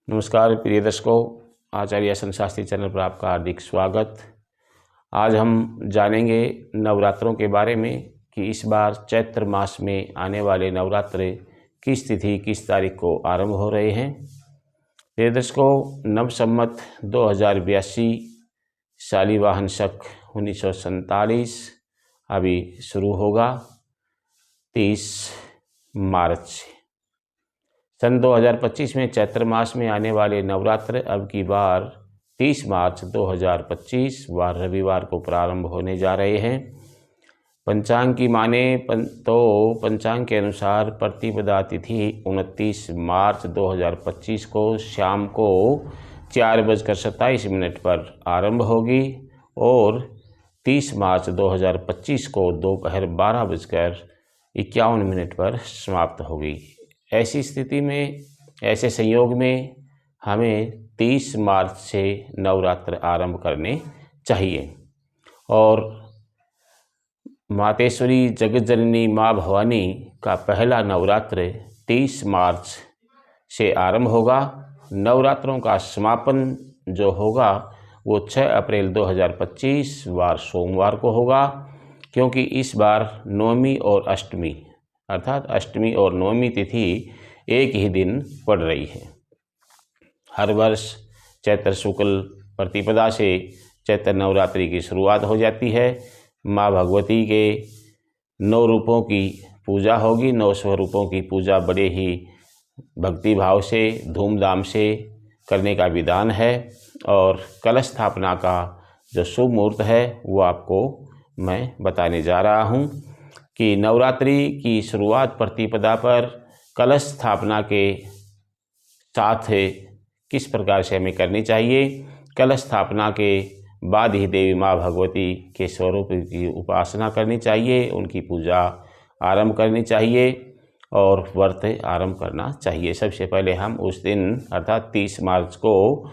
नमस्कार प्रिय दर्शकों, आचार्य आसन शास्त्री चैनल पर आपका हार्दिक स्वागत। आज हम जानेंगे नवरात्रों के बारे में कि इस बार चैत्र मास में आने वाले नवरात्रे किस तिथि किस तारीख को आरंभ हो रहे हैं। प्रिय दर्शकों, नव संवत 2082 शालिवाहन शक 1947 अभी शुरू होगा 30 मार्च से। सन 2025 में चैत्र मास में आने वाले नवरात्र अब की बार 30 मार्च 2025 वार रविवार को प्रारंभ होने जा रहे हैं। पंचांग की माने तो पंचांग के अनुसार प्रतिपदा तिथि 29 मार्च 2025 को शाम को 4:27 पर आरंभ होगी और 30 मार्च 2025 को दोपहर 12:51 पर समाप्त होगी। ऐसी स्थिति में, ऐसे संयोग में हमें 30 मार्च से नवरात्र आरंभ करने चाहिए और मातेश्वरी जगत जननी माँ भवानी का पहला नवरात्र 30 मार्च से आरंभ होगा। नवरात्रों का समापन जो होगा वो 6 अप्रैल 2025 वार सोमवार को होगा, क्योंकि इस बार नवमी और अष्टमी अर्थात अष्टमी और नवमी तिथि एक ही दिन पड़ रही है। हर वर्ष चैत्र शुक्ल प्रतिपदा से चैत्र नवरात्रि की शुरुआत हो जाती है। माँ भगवती के 9 रूपों की पूजा होगी। 9 स्वरूपों की पूजा बड़े ही भक्ति भाव से धूमधाम से करने का विधान है और कलश स्थापना का जो शुभ मुहूर्त है वो आपको मैं बताने जा रहा हूँ कि नवरात्रि की शुरुआत प्रतिपदा पर कलश स्थापना के साथ किस प्रकार से हमें करनी चाहिए। कलश स्थापना के बाद ही देवी माँ भगवती के स्वरूप की उपासना करनी चाहिए, उनकी पूजा आरंभ करनी चाहिए और व्रत आरंभ करना चाहिए। सबसे पहले हम उस दिन अर्थात 30 मार्च को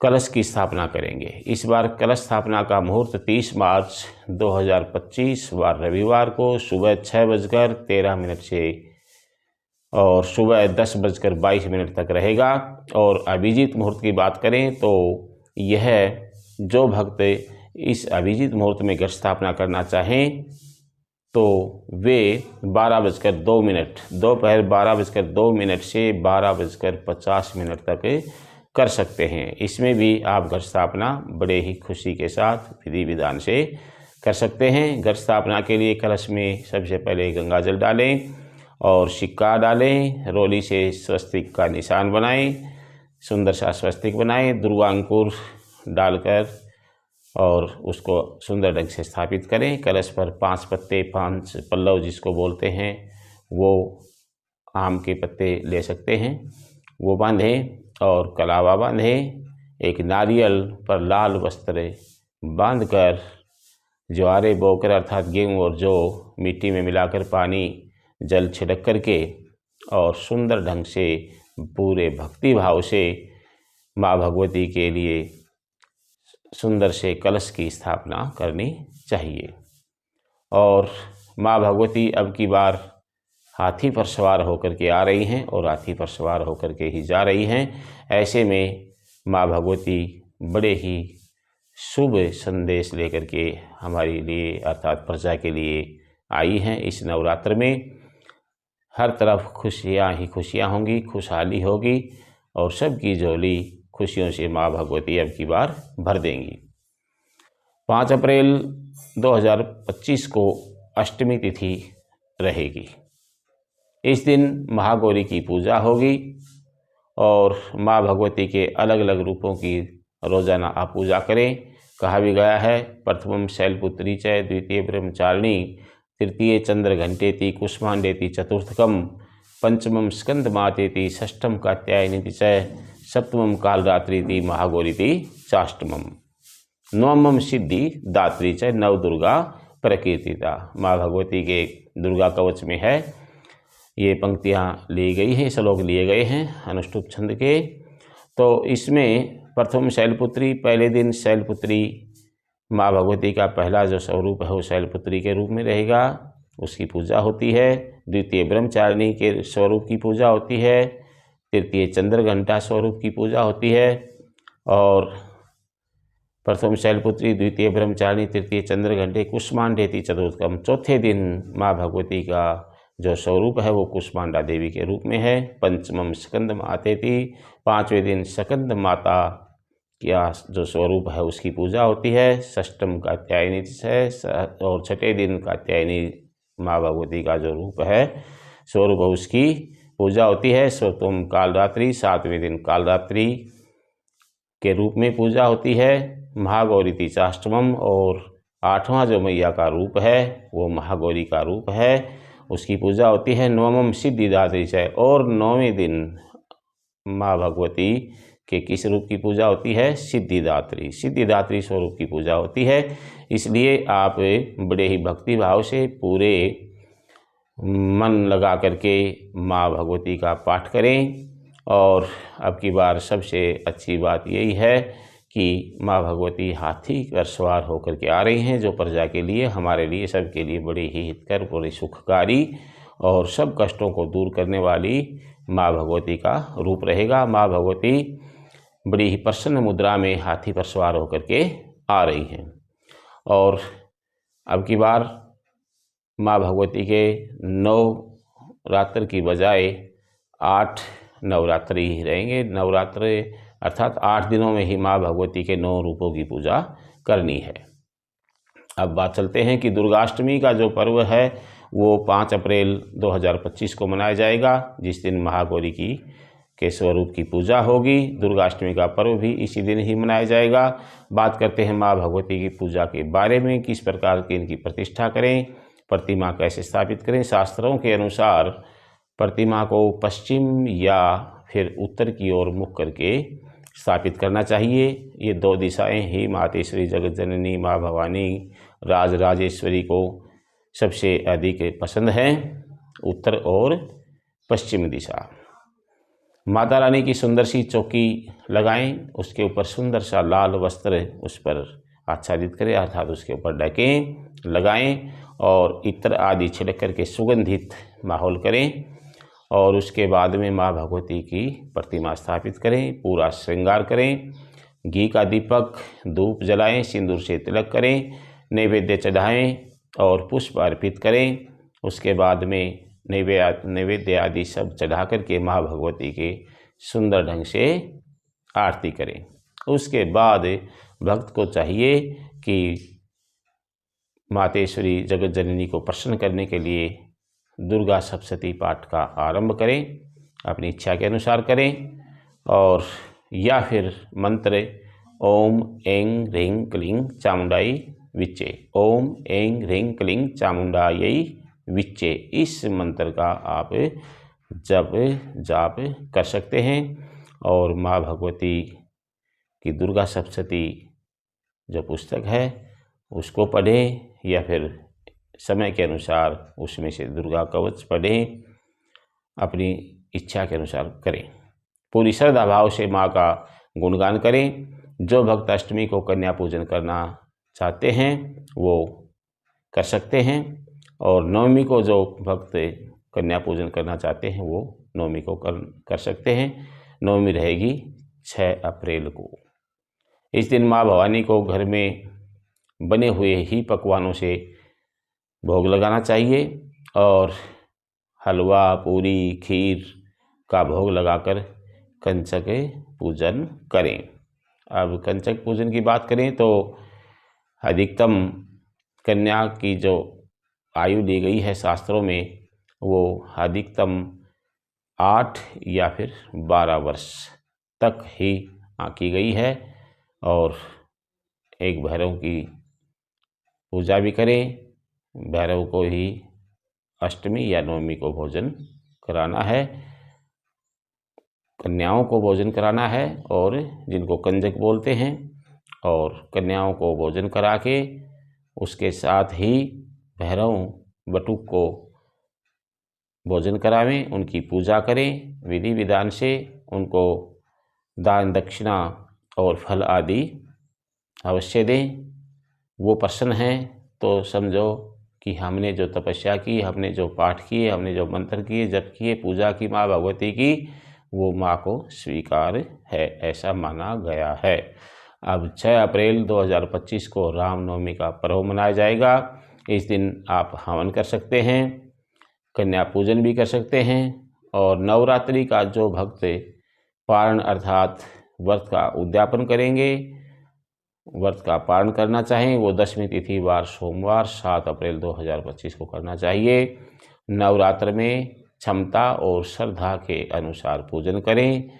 कलश की स्थापना करेंगे। इस बार कलश स्थापना का मुहूर्त 30 मार्च 2025 वार रविवार को सुबह 6:13 से और सुबह 10:22 तक रहेगा। और अभिजीत मुहूर्त की बात करें तो यह जो भक्त इस अभिजीत मुहूर्त में घट स्थापना करना चाहें तो वे 12:02 दोपहर 12:02 से 12:50 तक कर सकते हैं। इसमें भी आप घट स्थापना बड़े ही खुशी के साथ विधि विधान से कर सकते हैं। घट स्थापना के लिए कलश में सबसे पहले गंगा जल डालें और सिक्का डालें, रोली से स्वस्तिक का निशान बनाएं, सुंदर सा स्वस्तिक बनाएं, दुर्वांकुर डालकर और उसको सुंदर ढंग से स्थापित करें। कलश पर 5 पत्ते 5 पल्लव जिसको बोलते हैं वो आम के पत्ते ले सकते हैं, वो बांधें और कलावा बांधें। एक नारियल पर लाल वस्त्र बांधकर ज्वारे बोकर अर्थात गेहूँ और जौ मिट्टी में मिलाकर पानी जल छिड़क करके और सुंदर ढंग से पूरे भक्ति भाव से माँ भगवती के लिए सुंदर से कलश की स्थापना करनी चाहिए। और माँ भगवती अब की बार हाथी पर सवार होकर के आ रही हैं और हाथी पर सवार होकर के ही जा रही हैं। ऐसे में माँ भगवती बड़े ही शुभ संदेश लेकर के हमारे लिए अर्थात प्रजा के लिए आई हैं। इस नवरात्र में हर तरफ खुशियाँ ही खुशियाँ होंगी, खुशहाली होगी और सबकी झोली खुशियों से माँ भगवती अब की बार भर देंगी। 5 अप्रैल 2025 को अष्टमी तिथि रहेगी। इस दिन महागौरी की पूजा होगी और माँ भगवती के अलग अलग रूपों की रोजाना आप पूजा करें। कहा भी गया है, प्रथमम शैलपुत्री च, द्वितीय ब्रह्मचारिणी, तृतीय चंद्रघंटेति, कुष्मांडेति चतुर्थकम, पंचमम स्कंदमातेति, षष्ठम कात्यायनीति च, सप्तमम कालरात्रिति, महागौरीति चाष्टमम, नवमम सिद्धि दात्री च, नवदुर्गा प्रकीर्तिता। माँ भगवती के दुर्गा कवच में है, ये पंक्तियाँ ली गई हैं, श्लोक लिए गए हैं अनुष्टुप छंद के। तो इसमें प्रथम शैलपुत्री, पहले दिन शैलपुत्री माँ भगवती का पहला जो स्वरूप है वो शैलपुत्री के रूप में रहेगा, उसकी पूजा होती है। द्वितीय ब्रह्मचारिणी के स्वरूप की पूजा होती है। तृतीय चंद्रघंटा स्वरूप की पूजा होती है, और प्रथम शैलपुत्री, द्वितीय ब्रह्मचारिणी, तृतीय चंद्रघंटे, कुष्मांडेति चतुर्थकम। चौथे दिन माँ भगवती का जो स्वरूप है वो कुष्मांडा देवी के रूप में है। पंचमम स्कंद मातेति, पाँचवें दिन स्कंद माता का जो स्वरूप है उसकी पूजा होती है। षष्ठम कात्यायनी है, और छठे दिन कात्यायनी माँ भगवती का जो रूप है स्वरूप है उसकी पूजा होती है। सप्तम कालरात्रि, सातवें दिन कालरात्रि के रूप में पूजा होती है। महागौरी तीसाष्टमम, और आठवां जो मैया का रूप है वो महागौरी का रूप है, उसकी पूजा होती है। नवमम सिद्धिदात्री है, और नौवें दिन माँ भगवती के किस रूप की पूजा होती है? सिद्धिदात्री, सिद्धिदात्री स्वरूप की पूजा होती है। इसलिए आप बड़े ही भक्ति भाव से पूरे मन लगा करके माँ भगवती का पाठ करें। और अब की बार सबसे अच्छी बात यही है कि माँ भगवती हाथी पर सवार होकर के आ रही हैं, जो प्रजा के लिए, हमारे लिए, सबके लिए बड़े ही हितकर, बड़ी सुखकारी और सब कष्टों को दूर करने वाली माँ भगवती का रूप रहेगा। माँ भगवती बड़ी ही प्रसन्न मुद्रा में हाथी पर सवार होकर के आ रही हैं। और अब की बार माँ भगवती के 9 रात्र की बजाय 8 नवरात्रि ही रहेंगे। नवरात्र अर्थात 8 दिनों में ही माँ भगवती के 9 रूपों की पूजा करनी है। अब बात चलते हैं कि दुर्गाष्टमी का जो पर्व है वो 5 अप्रैल 2025 को मनाया जाएगा, जिस दिन महागौरी के स्वरूप की पूजा होगी। दुर्गाष्टमी का पर्व भी इसी दिन ही मनाया जाएगा। बात करते हैं माँ भगवती की पूजा के बारे में, किस प्रकार की इनकी प्रतिष्ठा करें, प्रतिमा कैसे स्थापित करें। शास्त्रों के अनुसार प्रतिमा को पश्चिम या फिर उत्तर की ओर मुख करके स्थापित करना चाहिए। ये 2 दिशाएं ही मातेश्वरी जगत जननी माँ भवानी राजराजेश्वरी को सबसे अधिक पसंद है, उत्तर और पश्चिम दिशा। माता रानी की सुंदर सी चौकी लगाएं, उसके ऊपर सुंदर सा लाल वस्त्र उस पर आच्छादित करें, अर्थात उसके ऊपर ढकें, लगाएं, और इत्र आदि छिड़क करके सुगंधित माहौल करें। और उसके बाद में माँ भगवती की प्रतिमा स्थापित करें, पूरा श्रृंगार करें, घी का दीपक, धूप जलाएं, सिंदूर से तिलक करें, नैवेद्य चढ़ाएं और पुष्प अर्पित करें। उसके बाद में नैवेद्य आदि सब चढ़ा करके माँ भगवती के सुंदर ढंग से आरती करें। उसके बाद भक्त को चाहिए कि मातेश्वरी जगत जननी को प्रसन्न करने के लिए दुर्गा सप्तशती पाठ का आरंभ करें, अपनी इच्छा के अनुसार करें, और या फिर मंत्र ओम ऐं ह्रीं क्लीं चामुंडाई विच्चे, ओम ऐं ह्रीं क्लीं चामुंडायै विच्चे, इस मंत्र का आप जाप कर सकते हैं। और माँ भगवती की दुर्गा सप्तशती जो पुस्तक है उसको पढ़ें, या फिर समय के अनुसार उसमें से दुर्गा कवच पढ़ें, अपनी इच्छा के अनुसार करें। पूरी श्रद्धा भाव से माँ का गुणगान करें। जो भक्त अष्टमी को कन्या पूजन करना चाहते हैं वो कर सकते हैं, और नवमी को जो भक्त कन्या पूजन करना चाहते हैं वो नवमी को कर सकते हैं। नवमी रहेगी 6 अप्रैल को। इस दिन माँ भवानी को घर में बने हुए ही पकवानों से भोग लगाना चाहिए, और हलवा, पूरी, खीर का भोग लगाकर कंचक पूजन करें। अब कंचक पूजन की बात करें तो अधिकतम कन्या की जो आयु दी गई है शास्त्रों में वो अधिकतम 8 या फिर 12 वर्ष तक ही आंकी गई है। और एक भैरव की पूजा भी करें। भैरव को ही अष्टमी या नवमी को भोजन कराना है, कन्याओं को भोजन कराना है, और जिनको कंजक बोलते हैं, और कन्याओं को भोजन करा के उसके साथ ही भैरव बटुक को भोजन करावें, उनकी पूजा करें विधि विधान से, उनको दान दक्षिणा और फल आदि अवश्य दें। वो प्रसन्न हैं तो समझो कि हमने जो तपस्या की, हमने जो पाठ किए, हमने जो मंत्र किए, जप किए, पूजा की माँ भगवती की, वो माँ को स्वीकार है, ऐसा माना गया है। अब 6 अप्रैल 2025 को रामनवमी का पर्व मनाया जाएगा। इस दिन आप हवन कर सकते हैं, कन्या पूजन भी कर सकते हैं, और नवरात्रि का जो भक्त पारण अर्थात व्रत का उद्यापन करेंगे, व्रत का पारण करना चाहें, वो 10वीं तिथि वार सोमवार 7 अप्रैल 2025 को करना चाहिए। नवरात्र में क्षमता और श्रद्धा के अनुसार पूजन करें।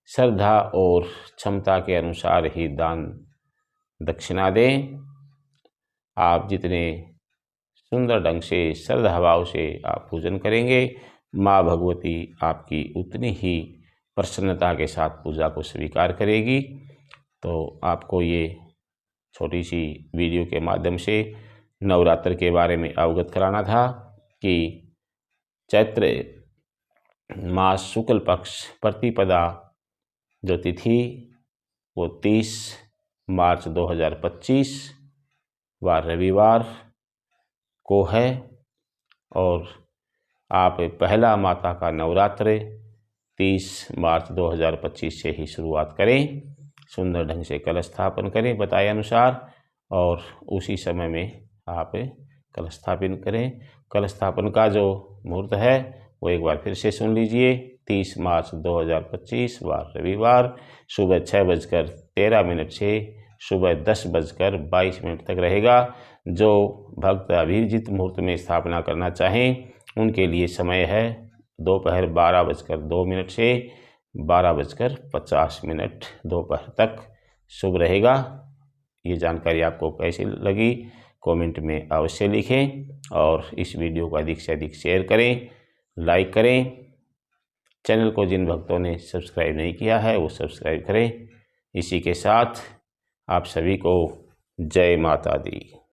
श्रद्धा और क्षमता के अनुसार ही दान दक्षिणा दें। आप जितने सुंदर ढंग से श्रद्धा भाव से आप पूजन करेंगे, माँ भगवती आपकी उतनी ही प्रसन्नता के साथ पूजा को स्वीकार करेगी। तो आपको ये छोटी सी वीडियो के माध्यम से नवरात्र के बारे में अवगत कराना था कि चैत्र मास शुक्ल पक्ष प्रतिपदा जो तिथि वो 30 मार्च 2025 वार रविवार को है, और आप पहला माता का नवरात्र 30 मार्च 2025 से ही शुरुआत करें। सुंदर ढंग से कलश स्थापन करें बताए अनुसार, और उसी समय में आप कलश स्थापन करें। कलश स्थापन का जो मुहूर्त है वो एक बार फिर से सुन लीजिए। 30 मार्च 2025 वार रविवार सुबह 6:13 से सुबह 10:22 तक रहेगा। जो भक्त अभिजित मुहूर्त में स्थापना करना चाहें उनके लिए समय है दोपहर 12:02 से 12:50 दोपहर तक शुभ रहेगा। ये जानकारी आपको कैसी लगी कमेंट में अवश्य लिखें, और इस वीडियो को अधिक से अधिक शेयर करें, लाइक करें। चैनल को जिन भक्तों ने सब्सक्राइब नहीं किया है वो सब्सक्राइब करें। इसी के साथ आप सभी को जय माता दी।